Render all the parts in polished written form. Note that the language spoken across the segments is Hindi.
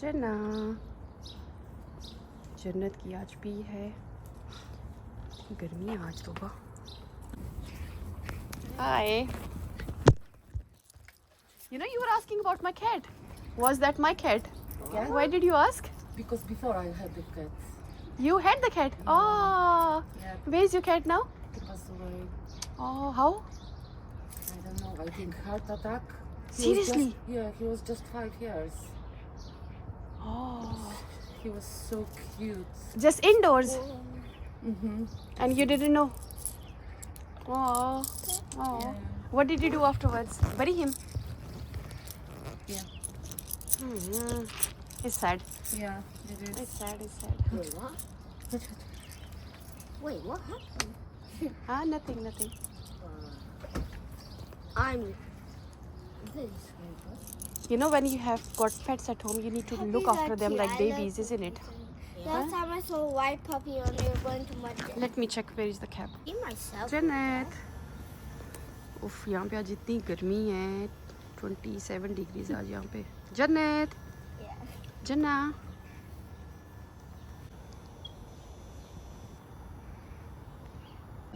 जना जन्नत की आज भी है गर्मी है आज तो। Hi. You know you were asking about my cat. Was that my cat? Yeah. Why did you ask? Because before I had the cat. You had the cat? Yeah. Oh. Yeah. Where's your cat now? He passed away. Oh, how? I don't know. I think heart attack. Seriously? He was just 5 years. Oh. He was so cute. Just indoors? Mm-hmm. And you didn't know? Oh. Oh. Yeah. What did you do afterwards? Bury him? Yeah. It's sad. Yeah. It is. It's sad, it's sad. Wait, what? Wait, what happened? Ah, nothing, nothing. I'm this one. You know, when you have got pets at home, you need to look after them like babies, isn't it? Last time I saw a white puppy and they were going to my den. Let me check where is the cab. Be myself. जन्नत उफ यहाँ पे आज इतनी गर्मी है 27 डिग्रीज आज यहाँ पे। जन्नत Yeah. जन्ना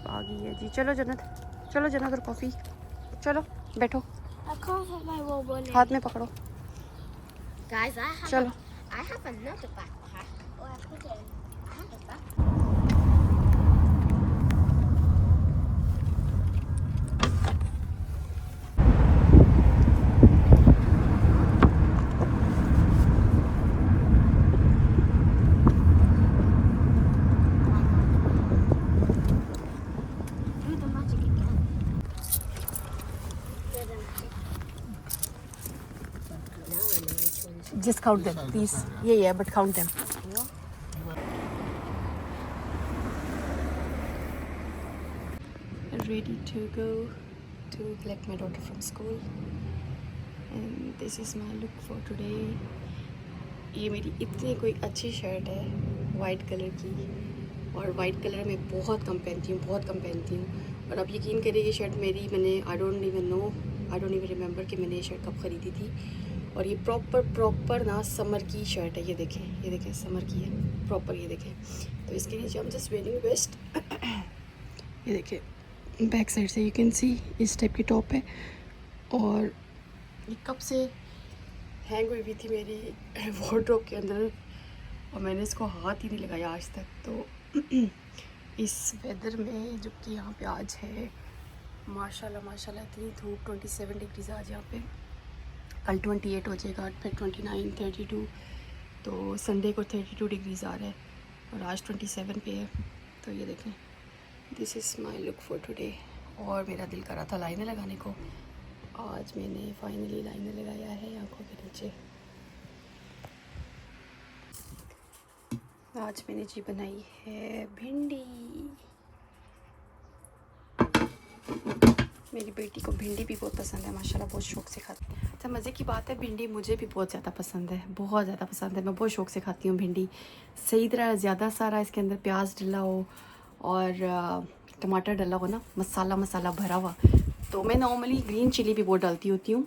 आ गई है जी। चलो जन्नत, चलो जन्नत और कॉफ़ी, चलो बैठो, I can't put my rubber in. हाथ में पकड़ो। Guys, चलो I have another backpack. Oh, I put it in. I have a backpack. Do the magic again. Do the magic. Now I know which one's just count them please. Yeah but count them. Ready to go to collect my daughter from school and this is my look for today. ये मेरी इतनी कोई अच्छी शर्ट है वाइट कलर की और वाइट कलर में बहुत कम पहनती हूँ, बहुत कम पहनती हूँ। और आप यकीन करिए ये शर्ट मेरी मैंने आई डोंट इवन रिमेंबर कि मैंने ये शर्ट कब ख़रीदी थी। और ये प्रॉपर ना समर की शर्ट है। ये देखें समर की है प्रॉपर। ये देखें तो इसके नीचे हम जस्ट वेयरिंग वेस्ट। ये देखें बैक साइड से यू कैन सी इस टाइप की टॉप है और ये कब से हैंग हुई हुई थी मेरी वार्डरोब के अंदर और मैंने इसको हाथ ही नहीं लगाया आज तक। तो इस वेदर में जो कि यहाँ पे आज है माशाल्लाह इतनी धूप 27 डिग्रीज आज यहाँ पे। कल 28 हो जाएगा, फिर 29, 32, तो संडे को 32 डिग्रीज आ रहा है और आज 27 पे है। तो ये देखें this is my look for today. और मेरा दिल कर रहा था लाइनर लगाने को, आज मैंने फाइनली लाइनर लगाया है आँखों के नीचे। आज मैंने जी बनाई है भिंडी। मेरी बेटी को भिंडी भी बहुत पसंद है माशाल्लाह, बहुत शौक़ से खाती है। अच्छा मज़े की बात है भिंडी मुझे भी बहुत ज़्यादा पसंद है, बहुत ज़्यादा पसंद है। मैं बहुत शौक़ से खाती हूँ भिंडी। सही तरह ज़्यादा सारा इसके अंदर प्याज डला हो और टमाटर डला हो ना, मसाला भरा हुआ। तो मैं नॉर्मली ग्रीन चिली भी बहुत डालती होती हूँ,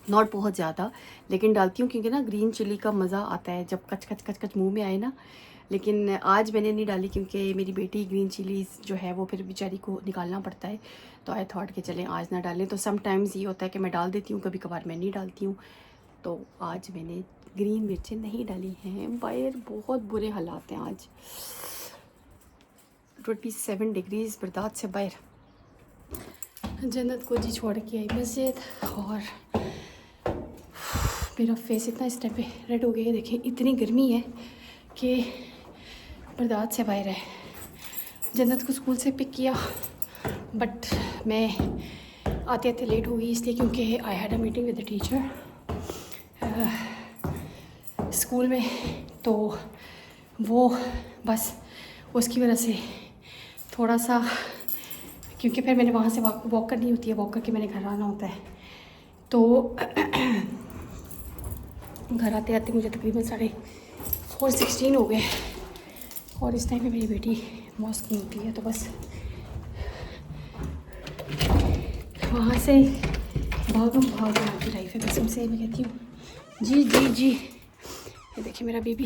नॉट बहुत ज़्यादा लेकिन डालती हूँ क्योंकि ना ग्रीन चिली का मज़ा आता है जब कच मुँह में आए ना। लेकिन आज मैंने नहीं डाली क्योंकि मेरी बेटी ग्रीन चिली जो है वो फिर बेचारी को निकालना पड़ता है। तो आई थॉट कि चलें आज ना डालें। तो समटाइम्स ये होता है कि मैं डाल देती हूँ, कभी कभार मैं नहीं डालती हूँ। तो आज मैंने ग्रीन मिर्चें नहीं डाली हैं। बाहर बहुत बुरे हालात हैं आज, 27 डिग्रीज बर्दाश्त से बाहर। जन्नत को जी छोड़ के आई मस्जिद और मेरा फेस इतना इस टाइप पे रेड हो गया है। देखें इतनी गर्मी है कि बर्दाश्त से बाहर है। जन्नत को स्कूल से पिक किया बट मैं आते लेट हो गई इसलिए क्योंकि I had a meeting with the teacher school में। तो वो बस उसकी वजह से थोड़ा सा, क्योंकि फिर मैंने वहाँ से वॉक करनी होती है, वॉक करके मैंने घर आना होता है। तो घर आते आते मुझे तकरीबन 4:16 हो गए और इस टाइम पे मेरी बेटी मॉस्क में होती है। तो बस वहाँ से भागम भाग की लाइफ है कसम से। मैं कहती हूँ जी ये देखिए मेरा बेबी,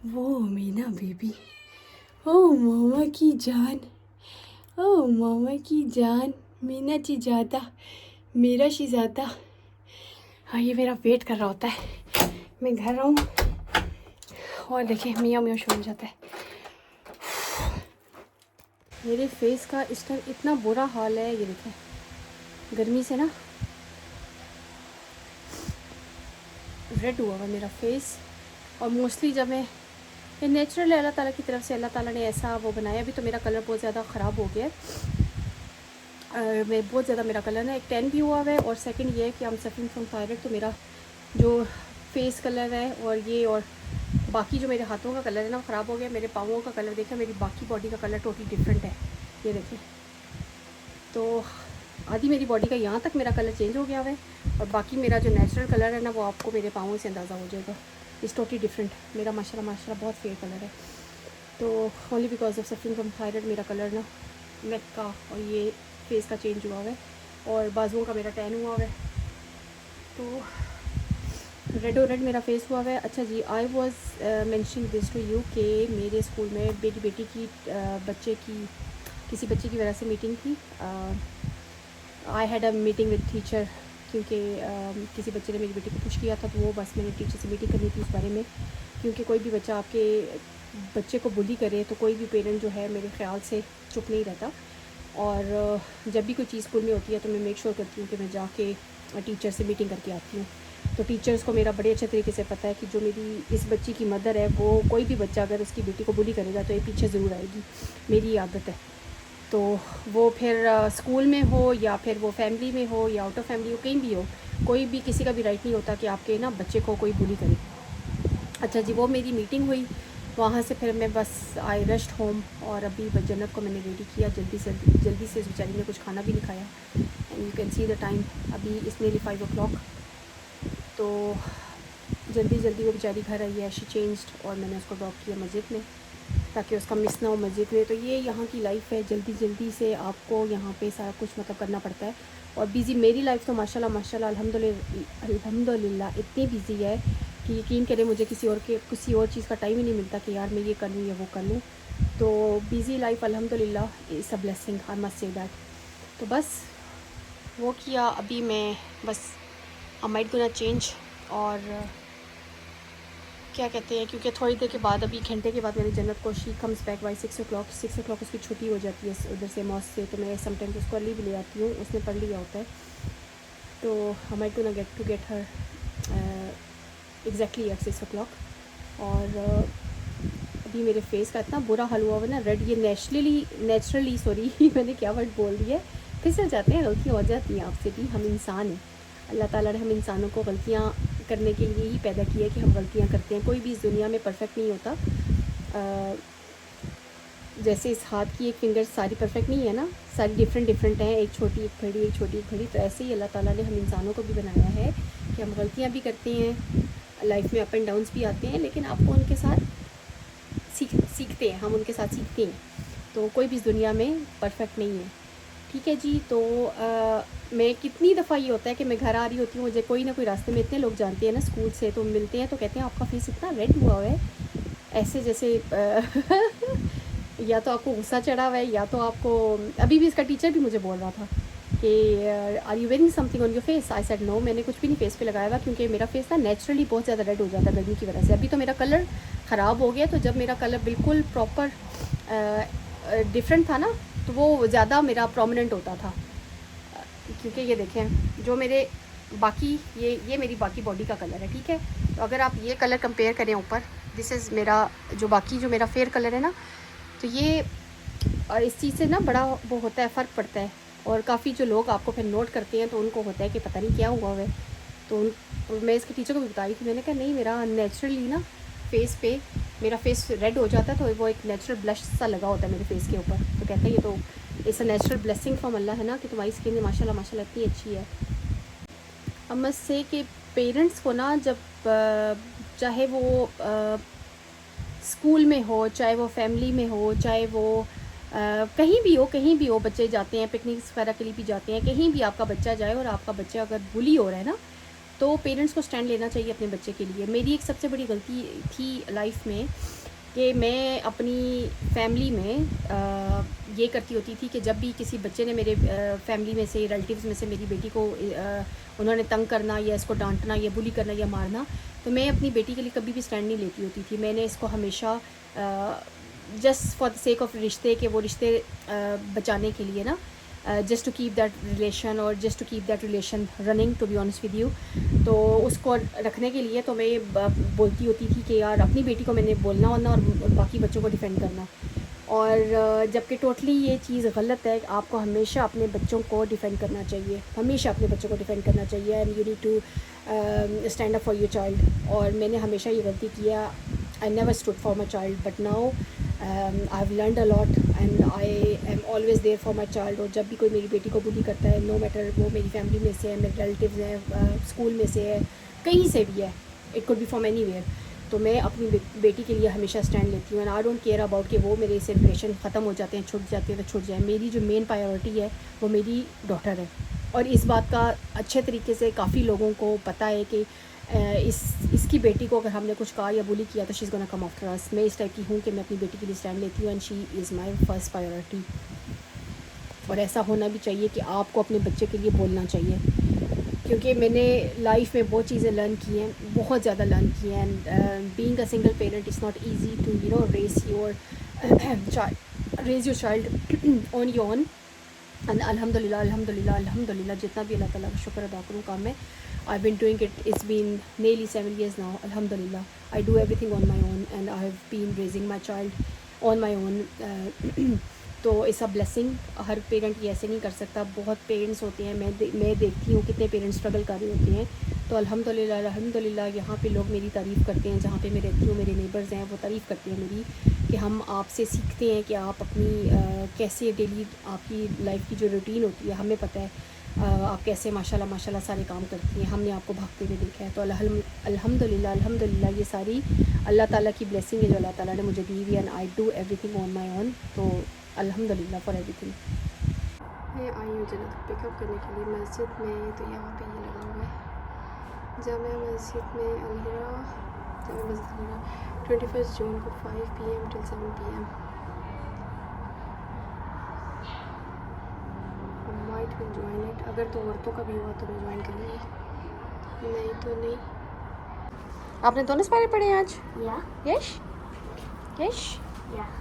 वो मीना बेबी, ओ मामा की जान, ओ मामा की जान, मीना चिजादा, मेरा शिजादा। हाँ ये मेरा वेट कर रहा होता है, मैं घर आऊँ और देखिए मियाँ मियाँ शुरू हो जाता है। मेरे फेस का इस टाइम इतना बुरा हाल है, ये देखें गर्मी से ना रेड हुआ हुआ मेरा फेस। और मोस्टली जब मैं, ये नेचुरल है, अल्लाह ताला की तरफ से, अल्लाह ताला ने ऐसा वो बनाया। अभी तो मेरा कलर बहुत ज़्यादा ख़राब हो गया है, मैं बहुत ज़्यादा मेरा कलर ना, एक टैन भी हुआ हुआ है और सेकंड ये है कि I am suffering from thyroid. तो मेरा जो फेस कलर है और ये और बाकी जो मेरे हाथों का कलर है ना ख़राब हो गया। मेरे पाँवों का कलर देखिए, मेरी बाकी बॉडी का कलर टोटली डिफरेंट है, ये देखिए। तो आधी मेरी बॉडी का यहाँ तक मेरा कलर चेंज हो गया है और बाकी मेरा जो नेचुरल कलर है ना वो आपको मेरे पाँवों से अंदाज़ा हो जाएगा, इज़ टोटली डिफरेंट। मेरा माशाल्लाह माशाल्लाह बहुत फेयर कलर है। तो only because of suffering from thyroid मेरा कलर ना नेक का और ये फेस का चेंज हुआ है और बाजुओं का मेरा टैन हुआ है। तो रेड और रेड मेरा फेस हुआ है। अच्छा जी, I was mentioning this to you कि मेरे स्कूल में मेरी बेटी की किसी बच्चे की वजह से मीटिंग थी। I had a meeting with teacher, क्योंकि किसी बच्चे ने मेरी बेटी को पुश किया था, तो वो बस मैंने टीचर से मीटिंग करनी थी उस बारे में। क्योंकि कोई भी बच्चा आपके बच्चे को बुली करे तो कोई भी पेरेंट जो है मेरे ख्याल से चुप नहीं रहता। और जब भी कोई चीज़ स्कूल में होती है तो मैं मेक श्योर करती हूँ कि मैं जाके टीचर से मीटिंग करके आती हूँ। तो टीचर्स को मेरा बड़े अच्छे तरीके से पता है कि जो मेरी इस बच्ची की मदर है वो कोई भी बच्चा अगर उसकी बेटी को बुली करेगा तो ये पीछे ज़रूर आएगी, मेरी आदत है। तो वो फिर स्कूल में हो या फिर वो फैमिली में हो या आउट ऑफ फैमिली हो, कहीं भी हो, कोई भी किसी का भी राइट नहीं होता कि आपके ना बच्चे को कोई बुली करे। अच्छा जी, वो मेरी मीटिंग हुई, वहाँ से फिर मैं बस आई रश्ड होम और अभी जन्नत को मैंने रेडी किया जल्दी से। इस बेचारी ने कुछ खाना भी नहीं खाया and you can see the time, अभी इस नियरली 5 o'clock। तो जल्दी वो बेचारी घर आई है, शी चेंज्ड और मैंने उसको ड्रॉप किया मस्जिद में ताकि उसका मिस ना हो मस्जिद में। तो ये यहाँ की लाइफ है, जल्दी से आपको यहाँ पे सारा कुछ मतलब करना पड़ता है। और बिज़ी मेरी लाइफ तो माशाल्लाह अल्हम्दुलिल्लाह इतनी बिज़ी है कि यकीन करें मुझे किसी और चीज़ का टाइम ही नहीं मिलता कि यार मैं ये कर लूँ या वो कर लूँ। तो बिज़ी लाइफ अल्हम्दुलिल्लाह is a blessing, I must say that. तो बस वो किया, अभी मैं बस आई माइट गोना चेंज और क्या कहते हैं, क्योंकि थोड़ी देर के बाद, अभी घंटे के बाद मेरी जन्नत को she comes back by 6 o'clock उसकी छुट्टी हो जाती है उधर से मॉस्क से। तो मैं समटाइम्स उसको अर्ली भी ले आती हूँ, उसने पढ़ लिया होता है। तो I might gonna get her exactly at 6 o'clock। और अभी मेरे फेस का इतना बुरा हाल हुआ ना रेड, ये नेचुरली सॉरी मैंने क्या वर्ड बोल दिया है, फिसल जाते हैं, गलतियाँ हो जाती हैं आपसे भी, हम इंसान हैं। अल्लाह ताला ने हम इंसानों को गलतियाँ करने के लिए ही पैदा किया है कि हम गलतियाँ करते हैं। कोई भी इस दुनिया में परफेक्ट नहीं होता। जैसे इस हाथ की एक फिंगर सारी परफेक्ट नहीं है ना, सारी डिफरेंट हैं, एक छोटी एक बड़ी, एक छोटी एक बड़ी। तो ऐसे ही अल्लाह ताला ने हम इंसानों को भी बनाया है कि हम गलतियाँ भी करते हैं, लाइफ में अप एंड डाउन्स भी आते हैं, लेकिन आपको उनके साथ सीखते हैं, हम उनके साथ सीखते हैं। तो कोई भी इस दुनिया में परफेक्ट नहीं है, ठीक है जी। तो मैं कितनी दफ़ा ये होता है कि मैं घर आ रही होती हूँ, मुझे कोई ना कोई रास्ते में, इतने लोग जानते हैं ना स्कूल से, तो मिलते हैं तो कहते हैं आपका फेस इतना रेड हुआ है, ऐसे जैसे या तो आपको गुस्सा चढ़ा हुआ है या तो आपको, अभी भी इसका टीचर भी मुझे बोल रहा था कि are you wearing something on your face. I said no, मैंने कुछ भी नहीं फेस पे लगाया हुआ, क्योंकि मेरा फेस ना नेचुरली बहुत ज़्यादा रेड हो जाता है गर्मी की वजह से। अभी तो मेरा कलर ख़राब हो गया, तो जब मेरा कलर बिल्कुल प्रॉपर डिफरेंट था ना, तो वो ज़्यादा मेरा प्रोमिनेंट होता था। क्योंकि ये देखें जो मेरे बाकी ये मेरी बाकी बॉडी का कलर है, ठीक है। तो अगर आप ये कलर कंपेयर करें ऊपर, दिस इज़ मेरा जो बाकी जो मेरा फेयर कलर है ना, तो ये और इस चीज़ से ना बड़ा वो होता है, फ़र्क पड़ता है। और काफ़ी जो लोग आपको फिर नोट करते हैं तो उनको होता है कि पता नहीं क्या हुआ है। तो मैं इसके टीचर को भी बताई थी, मैंने कहा नहीं, मेरा नेचुरली ना फेस पे मेरा फेस रेड हो जाता है, तो वो एक नेचुरल ब्लश सा लगा होता है मेरे फेस के ऊपर। तो कहते हैं ये तो it's a natural blessing from Allah है ना, कि तुम्हारी स्किन माशाल्लाह माशाल्लाह इतनी अच्छी है। अब मत से कि पेरेंट्स को ना, जब चाहे वो स्कूल में हो, चाहे वो फैमिली में हो, चाहे वो कहीं भी हो, बच्चे जाते हैं पिकनिक्स वगैरह के लिए भी जाते हैं, कहीं भी आपका बच्चा जाए और आपका बच्चा अगर बुली हो रहा है ना, तो पेरेंट्स को स्टैंड लेना चाहिए अपने बच्चे के लिए। मेरी एक सबसे बड़ी गलती थी लाइफ में कि मैं अपनी फैमिली में ये करती होती थी कि जब भी किसी बच्चे ने मेरे फैमिली में से, रिलेटिव्स में से मेरी बेटी को उन्होंने तंग करना या इसको डांटना या बुली करना या मारना, तो मैं अपनी बेटी के लिए कभी भी स्टैंड नहीं लेती होती थी। मैंने इसको हमेशा just for the sake of रिश्ते के, वो रिश्ते बचाने के लिए ना, just to keep that relation और just to keep that relation running, to be honest with you, तो उसको रखने के लिए तो मैं बोलती होती थी कि यार अपनी बेटी को मैंने बोलना होना और बाकी बच्चों को डिफेंड करना। और जबकि टोटली ये चीज़ गलत है। आपको हमेशा अपने बच्चों को डिफेंड करना चाहिए, हमेशा अपने बच्चों को डिफेंड करना चाहिए, and you need to stand up for your child. और मैंने हमेशा ये गलती किया, I never stood for my child, but now I have learned a lot and I am always there for my child. और जब भी कोई मेरी बेटी को बुली करता है, नो मैटर वो मेरी फैमिली में से है, मेरे रिलेटिव्स हैं, स्कूल में से है, कहीं से भी है, it could be from anywhere, तो मैं अपनी बेटी के लिए हमेशा स्टैंड लेती हूँ। And I don't care about कि वो मेरे से रिलेशन ख़त्म हो जाते हैं, छूट जाते हैं तो छूट जाए। मेरी जो मेन प्रायोरिटी है वो मेरी डॉटर है। और इस बात का अच्छे तरीके से काफ़ी लोगों को पता है कि इसकी बेटी को अगर हमने कुछ कहा या बुली किया तो she is gonna come after us. मैं इस टाइप की हूँ कि मैं अपनी बेटी के लिए स्टैंड लेती हूँ, and she is my first priority. और ऐसा होना भी चाहिए कि आपको अपने बच्चे के लिए बोलना चाहिए, क्योंकि मैंने लाइफ में बहुत चीज़ें लर्न की हैं, बहुत ज़्यादा लर्न की हैं। And being a single parent is not easy to you know raise your child on your own. And अल्हम्दुलिल्लाह अल्हम्दुलिल्लाह अल्हम्दुलिल्लाह, जितना भी अल्लाह ताला का शुक्र अदा करूँ काम में, I been doing it, it's been nearly 7 years now, अल्हम्दुलिल्लाह। I do everything on my own and I have been raising my child on my own. तो इट्स अ ब्लेसिंग। हर पेरेंट ये ऐसे नहीं कर सकता, बहुत पेरेंट्स होते हैं, मैं देखती हूँ कितने पेरेंट्स स्ट्रगल कर रहे होते हैं। तो अल्हम्दुलिल्लाह अल्हम्दुलिल्लाह यहाँ पे लोग मेरी तारीफ़ करते हैं, जहाँ पे मैं रहती हूँ मेरे नेबर्स हैं वो तारीफ़ करते हैं मेरी, कि हम आपसे सीखते हैं कि आप अपनी कैसे डेली आपकी लाइफ की जो रूटीन होती है, हमें पता है आप कैसे माशाल्लाह माशाल्लाह सारे काम करती हैं, हमने आपको भागते हुए देखा है। तो अल्हम्दुलिल्लाह अल्हम्दुलिल्लाह ये सारी अल्लाह ताला की ब्लेसिंग है जो अल्लाह ताला ने मुझे दी हुई है, and I do everything on my own. तो अल्हम्दुलिल्लाह फॉर एवरीथिंग। मैं आई हूँ जन्नत को पिकअप करने के लिए मस्जिद में, तो यहाँ पे ये लगा हुआ है जामिया मस्जिद में अलहिरा, जामिया मस्जिद अलहिरा, 21 जून को 5 PM till 7 PM। Might will join it, अगर तो औरतों का भी हुआ तो मैं ज्वाइन करूँगी, नहीं तो नहीं। आपने दोनों पारे पढ़े आज? Yeah. यश यश Yeah.